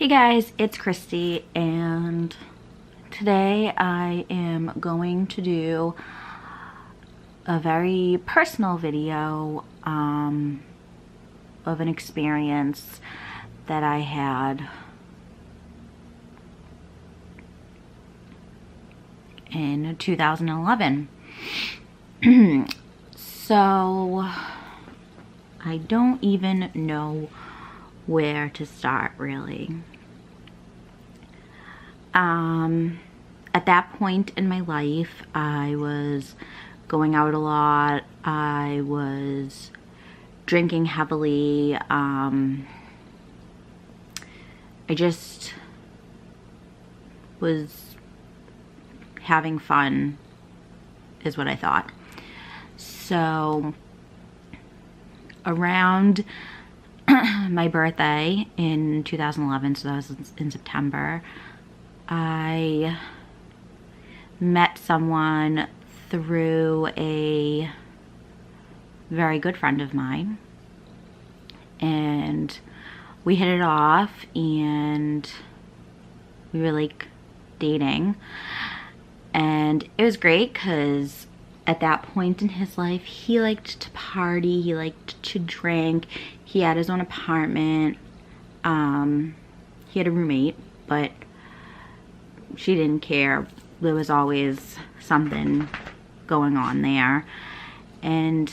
Hey guys, it's Christy, and today I am going to do a very personal video of an experience that I had in 2011. So I don't even know where to start, really. At that point in my life, I was going out a lot. I was drinking heavily. I just was having fun, is what I thought. So around my birthday in 2011, so that was in September, I met someone through a very good friend of mine, and we hit it off and we were like dating, and it was great because at that point in his life he liked to party, he liked to drink, he had his own apartment. He had a roommate, but she didn't care. There was always something going on there, and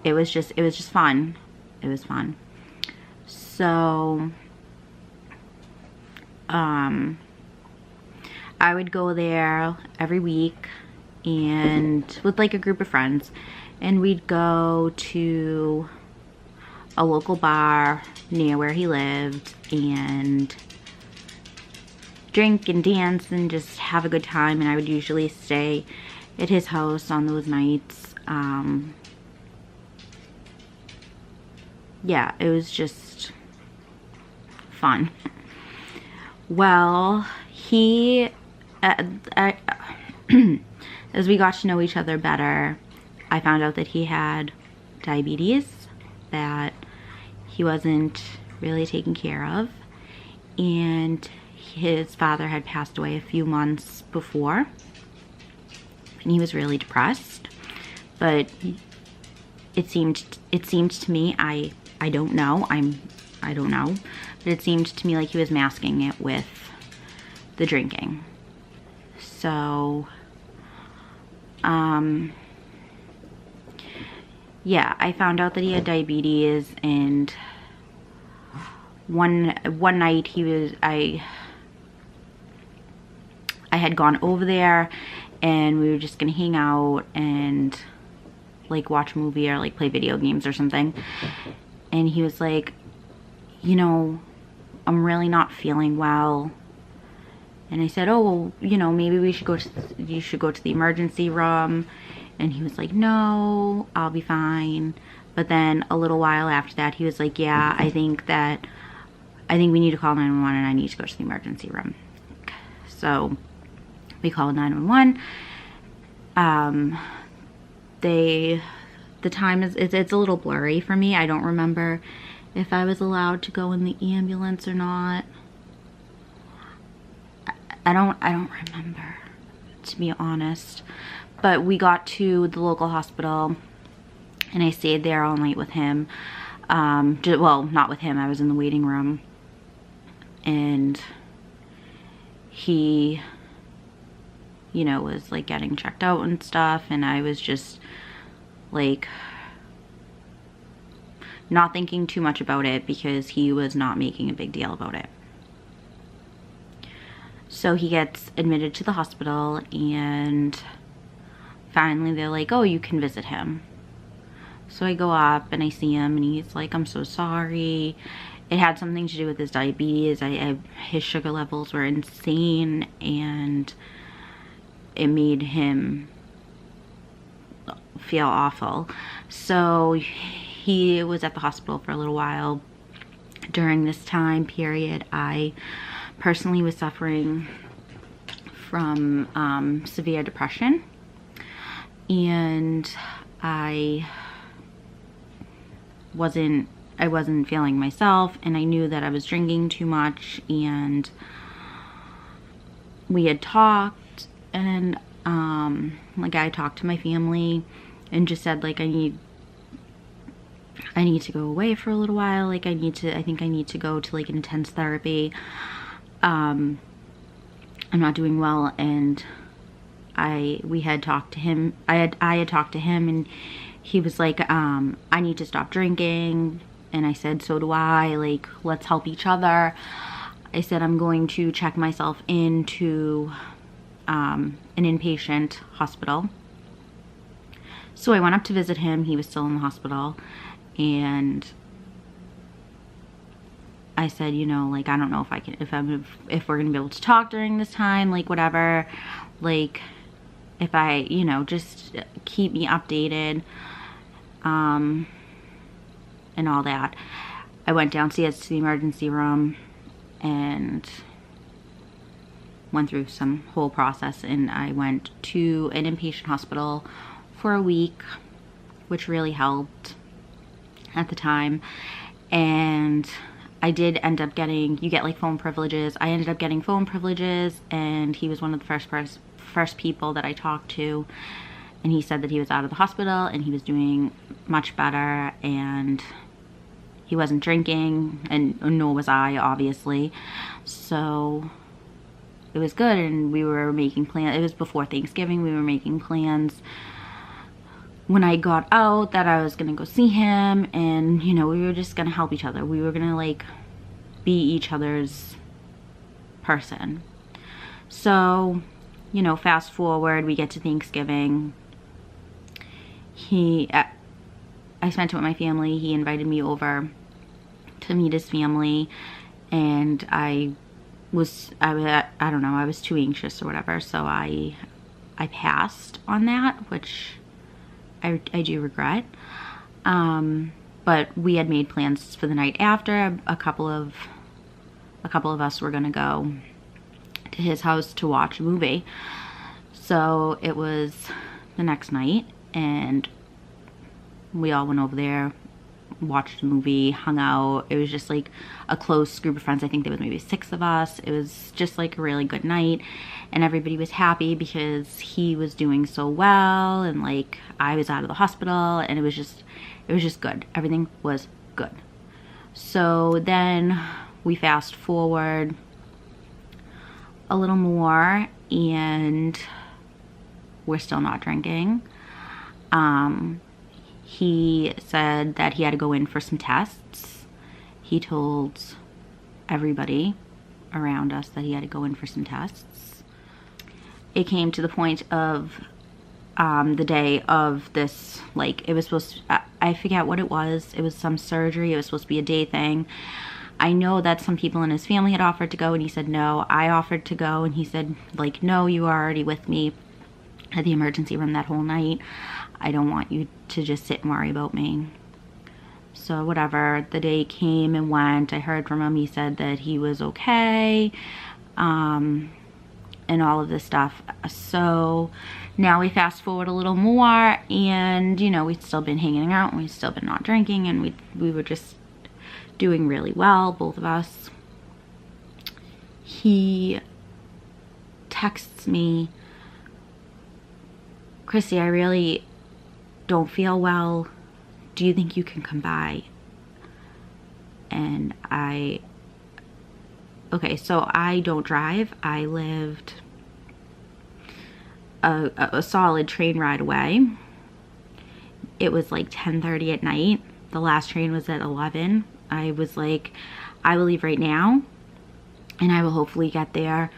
it was just fun. It was fun. So I would go there every week and with like a group of friends, and we'd go to a local bar near where he lived and drink and dance and just have a good time. And I would usually stay at his house on those nights. Yeah, it was just fun. Well, he as we got to know each other better, I found out that he had diabetes that he wasn't really taken care of, and his father had passed away a few months before, and he was really depressed. But it seemed to me, I don't know, I don't know, but it seemed to me like he was masking it with the drinking. So yeah, I found out that he had diabetes, and one night I had gone over there and we were just gonna hang out and like watch a movie or like play video games or something, and he was like, you know, I'm really not feeling well. And I said, oh, well, you know, maybe you should go to the emergency room. And he was like, no, I'll be fine. But then a little while after that, he was like, yeah, I think we need to call 911 and I need to go to the emergency room. So we called 911. The time it's a little blurry for me. I don't remember if I was allowed to go in the ambulance or not. I don't remember, to be honest. But we got to the local hospital and I stayed there all night with him. Well, not with him, I was in the waiting room, and he, you know, was like getting checked out and stuff, and I was just like not thinking too much about it because he was not making a big deal about it. So he gets admitted to the hospital, and finally they're like, oh, you can visit him. So I go up and I see him, and he's like, I'm so sorry. It had something to do with his diabetes. His sugar levels were insane, and it made him feel awful. So he was at the hospital for a little while. During this time period, I personally was suffering from severe depression, and I wasn't I wasn't feeling myself, and I knew that I was drinking too much, and we had talked, and like I talked to my family and just said like I need to go away for a little while. Like I think I need to go to like intense therapy. I'm not doing well, and we had talked to him. I had talked to him, and he was like, I need to stop drinking. And I said, so do I. Like, let's help each other. I said, I'm going to check myself into an inpatient hospital. So I went up to visit him. He was still in the hospital, and I said, you know, like, I don't know if I can, if we're gonna be able to talk during this time, like, whatever, like, if I, you know, just keep me updated, and all that. I went downstairs to the emergency room and went through some whole process, and I went to an inpatient hospital for a week, which really helped at the time. And I did end up getting, you get like phone privileges. I ended up getting phone privileges, and he was one of the first people that I talked to, and he said that he was out of the hospital and he was doing much better, and he wasn't drinking, and nor was I, obviously. So it was good, and we were making plans. It was before Thanksgiving. We were making plans when I got out that I was gonna go see him, and you know, we were just gonna help each other. We were gonna like be each other's person. So, you know, fast forward, we get to Thanksgiving. I spent it with my family. He invited me over to meet his family, and I don't know, I was too anxious or whatever, so I passed on that, which I do regret. But we had made plans for the night after. A couple of us were gonna go to his house to watch a movie. So it was the next night, and we all went over there, watched a movie, hung out. It was just like a close group of friends. I think there was maybe 6 of us. It was just like a really good night, and everybody was happy because he was doing so well, and like I was out of the hospital, and it was just good. Everything was good. So then we fast forward a little more, and we're still not drinking. He said that he had to go in for some tests. He told everybody around us that he had to go in for some tests. It came to the point of the day of this, like, it was supposed to, I forget what it was. It was some surgery. It was supposed to be a day thing. I know that some people in his family had offered to go, and he said no. I offered to go, and he said, like, no, you were already with me at the emergency room that whole night. I don't want you to just sit and worry about me. So whatever, the day came and went. I heard from him. He said that he was okay, and all of this stuff. So now we fast forward a little more, and you know, we've still been hanging out, and we've still been not drinking, and we were just doing really well, both of us. He texts me, Christy, I really don't feel well. Do you think you can come by? And okay, so I don't drive. I lived a solid train ride away. It was like 10:30 at night. The last train was at 11. I was like, I will leave right now, and I will hopefully get to,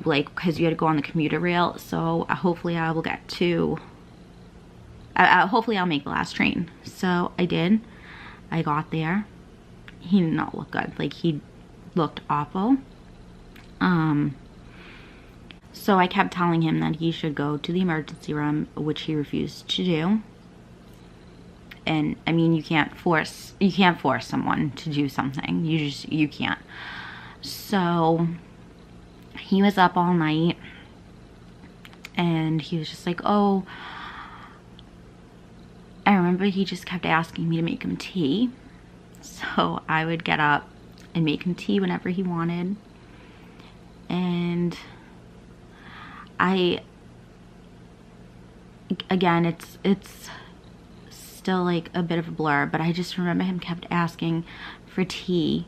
like, because you had to go on the commuter rail, so hopefully I will get to, hopefully I'll make the last train. So I did. I got there. He did not look good. Like, he looked awful. So I kept telling him that he should go to the emergency room, which he refused to do. And I mean, you can't force someone to do something. You can't. So he was up all night, and he was just like, oh, I remember remember he just kept asking me to make him tea. So I would get up and make him tea whenever he wanted. And again, it's still like a bit of a blur, but I just remember him kept asking for tea.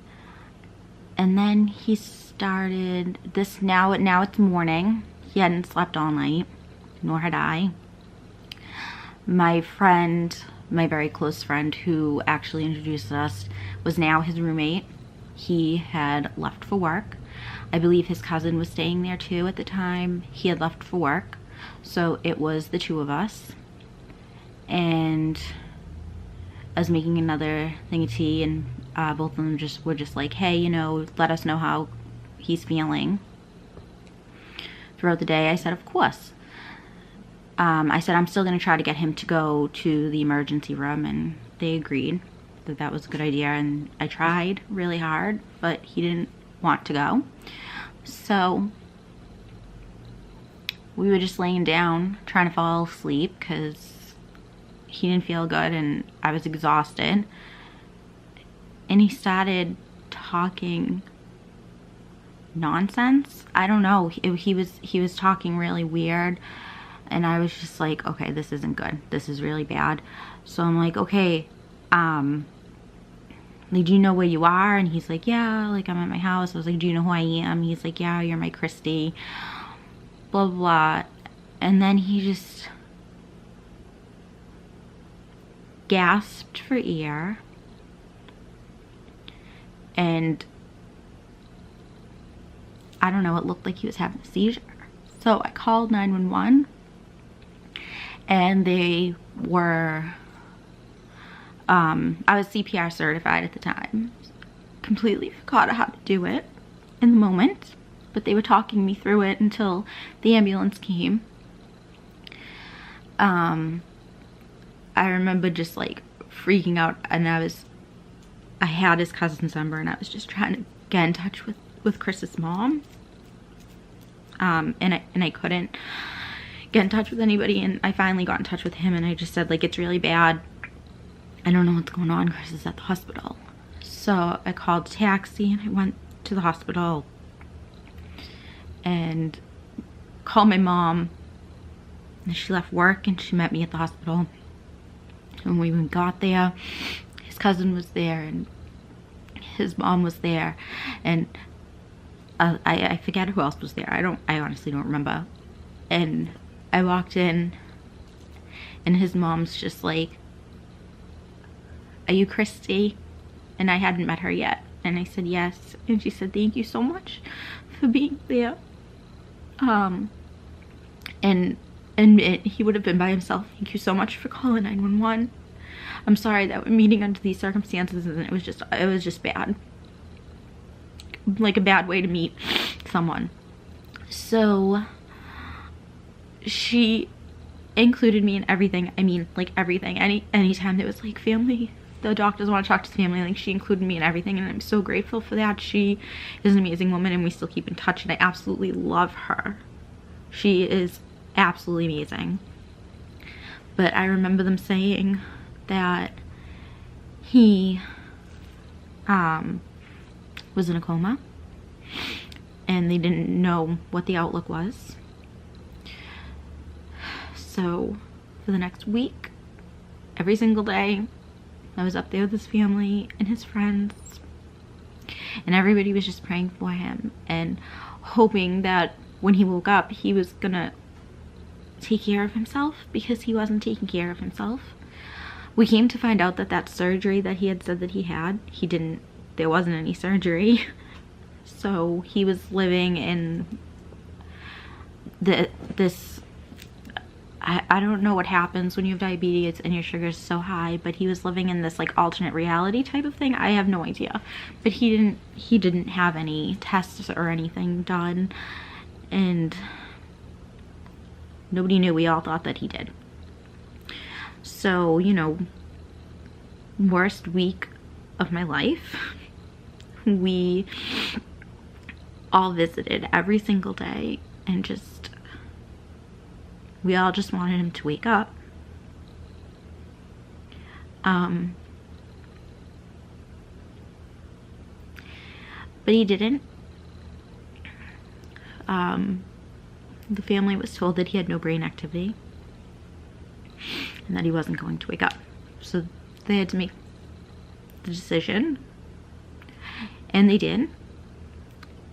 And then he started this, now it's morning. He hadn't slept all night, nor had I. My friend, my very close friend who actually introduced us, was now his roommate. He had left for work. I believe his cousin was staying there too at the time. He had left for work. So it was the two of us. And I was making another thing of tea, and both of them were just like, hey, you know, let us know how he's feeling. Throughout the day, I said, of course. I said, I'm still going to try to get him to go to the emergency room, and they agreed that that was a good idea, and I tried really hard, but he didn't want to go. So we were just laying down trying to fall asleep because he didn't feel good and I was exhausted. And he started talking nonsense. I don't know. He was talking really weird, and I was just like, okay, this isn't good. This is really bad. So I'm like, okay, like, do you know where you are? And he's like, yeah, like, I'm at my house. I was like, do you know who I am? He's like, yeah, you're my Christy, blah, blah, blah. And then he just gasped for air, and I don't know, it looked like he was having a seizure. So I called 911, and they were, I was CPR certified at the time. Completely forgot how to do it in the moment, but they were talking me through it until the ambulance came. I remember just like freaking out, and I had his cousin's number, and I was just trying to get in touch with Chris's mom. And I couldn't get in touch with anybody, and I finally got in touch with him, and I just said, like, it's really bad. I don't know what's going on. Chris is at the hospital. So I called a taxi, and I went to the hospital and called my mom. And she left work, and she met me at the hospital. And when we got there, his cousin was there, and his mom was there, and I forget who else was there. I honestly don't remember. And I walked in, and his mom's just like, are you Christy? And I hadn't met her yet. And I said yes. And she said, thank you so much for being there. And he would have been by himself. Thank you so much for calling 911. I'm sorry that we're meeting under these circumstances, and it was just bad. Like a bad way to meet someone. So she included me in everything. I mean, like, everything. Anytime there was like family, the doctors want to talk to the family, like, she included me in everything, and I'm so grateful for that. She is an amazing woman, and we still keep in touch, and I absolutely love her. She is absolutely amazing. But I remember them saying that he was in a coma, and they didn't know what the outlook was. So for the next week, every single day, I was up there with his family and his friends, and everybody was just praying for him and hoping that when he woke up, he was gonna take care of himself, because he wasn't taking care of himself. We came to find out that that surgery that he had said that he had, there wasn't any surgery. So he was living in this, I don't know what happens when you have diabetes and your sugar is so high, but he was living in this like alternate reality type of thing. I have no idea. But he didn't have any tests or anything done, and nobody knew. We all thought that he did. So, you know, worst week of my life. We all visited every single day, and we all just wanted him to wake up. But he didn't. The family was told that he had no brain activity and that he wasn't going to wake up. So they had to make the decision, and they did.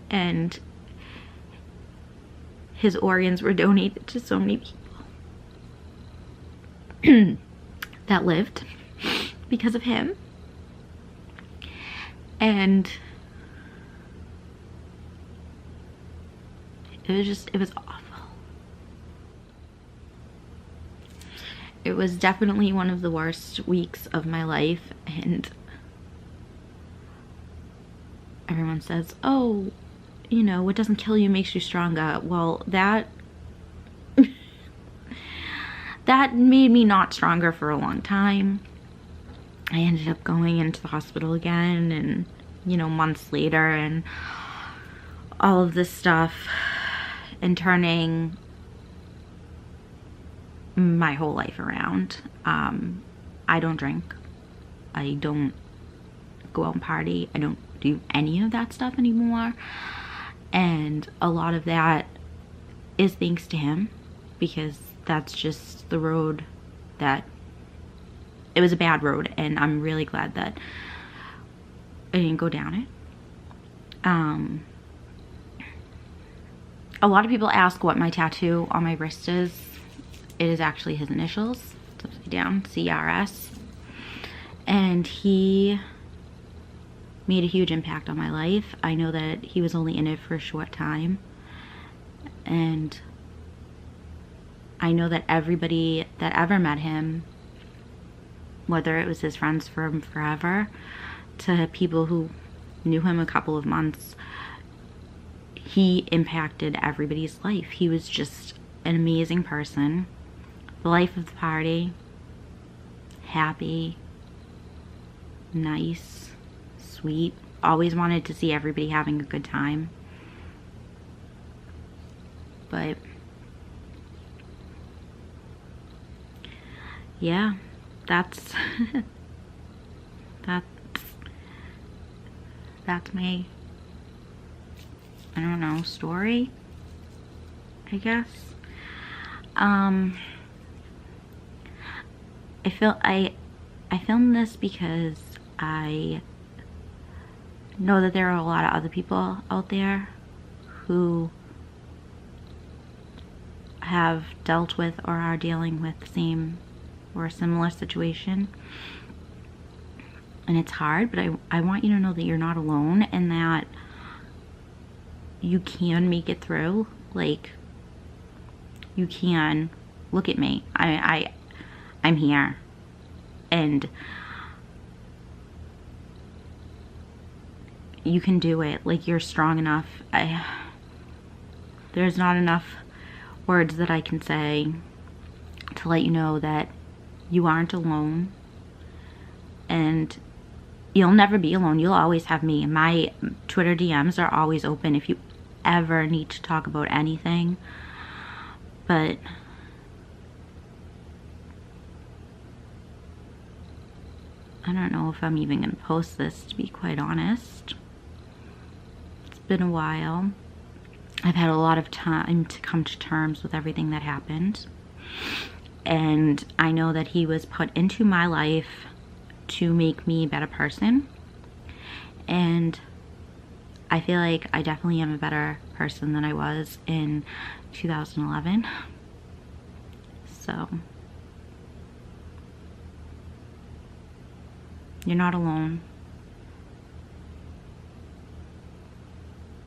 And his organs were donated to so many people that lived because of him. And it was awful. It was definitely one of the worst weeks of my life, and everyone says, oh, you know, what doesn't kill you makes you stronger. Well, that made me not stronger for a long time. I ended up going into the hospital again, and, you know, months later, and all of this stuff, and turning my whole life around. I don't drink. I don't go out and party. I don't do any of that stuff anymore. And a lot of that is thanks to him, because that's just the road that, it was a bad road, and I'm really glad that I didn't go down it. A lot of people ask what my tattoo on my wrist is. It is actually his initials. It's upside down, CRS. And he made a huge impact on my life. I know that he was only in it for a short time. And I know that everybody that ever met him, whether it was his friends from forever to people who knew him a couple of months, he impacted everybody's life. He was just an amazing person. The life of the party. Happy. Nice. Sweet. Always wanted to see everybody having a good time. But yeah, that's that's my, I don't know, story, I guess. I filmed this because I know that there are a lot of other people out there who have dealt with or are dealing with the same or a similar situation. And it's hard, but I want you to know that you're not alone, and that you can make it through. Like, you can. Look at me. I'm here. And you can do it. Like, you're strong enough. There's not enough words that I can say to let you know that you aren't alone. And you'll never be alone. You'll always have me. My Twitter DMs are always open if you ever need to talk about anything. But I don't know if I'm even going to post this, to be quite honest. It's been a while. I've had a lot of time to come to terms with everything that happened. And I know that he was put into my life to make me a better person. And I feel like I definitely am a better person than I was in 2011. So you're not alone.